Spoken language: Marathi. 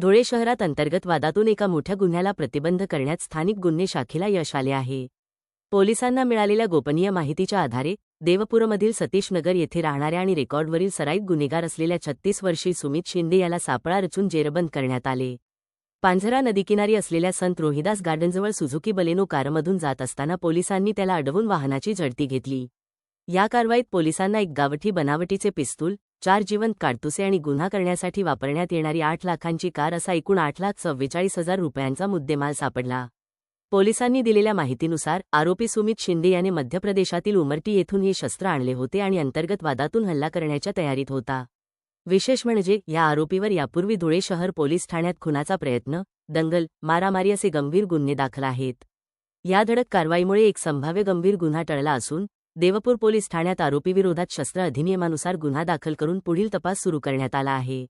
धुळे शहरात अंतर्गत वादातून एका मोठ्या गुन्ह्याला प्रतिबंध करण्यात स्थानिक गुन्हे शाखेला यश आले आहे. पोलिसांना मिळालेल्या गोपनीय माहितीच्या आधारे देवपूरमधील सतीश नगर येथे राहणाऱ्या आणि रेकॉर्डवरील सराईत गुन्हेगार असलेल्या 36 वर्षीय सुमित शिंदे याला सापळा रचून जेरबंद करण्यात आले. पांझरा नदीकिनारी असलेल्या संत रोहिदास गार्डनजवळ सुझुकी बलेनो कारमधून जात असताना पोलिसांनी त्याला अडवून वाहनाची झडती घेतली. या कारवाईत पोलिसांना एक गावठी बनावटीचे पिस्तूल, 4 जिवंत काडतुसे आणि गुन्हा करण्यासाठी वापरण्यात येणारी 8 लाखांची कार असा एकूण 8,44,000 रुपयांचा मुद्देमाल सापडला. पोलिसांनी दिलेल्या माहितीनुसार आरोपी सुमित शिंदे याने मध्य प्रदेशातील उमरटी येथून हे शस्त्र आणले होते आणि अंतर्गत वादातून हल्ला करण्याच्या तयारीत होता. विशेष म्हणजे या आरोपीवर यापूर्वी धुळे शहर पोलीस ठाण्यात खुनाचा प्रयत्न, दंगल, मारामारी असे गंभीर गुन्हे दाखल आहेत. या धडक कारवाईमुळे एक संभाव्य गंभीर गुन्हा टळला असून देवपूर पोलीस ठाण्यात आरोपीविरोधात शस्त्र अधिनियमानुसार गुन्हा दाखल करून पुढील तपास सुरू करण्यात आला आहे.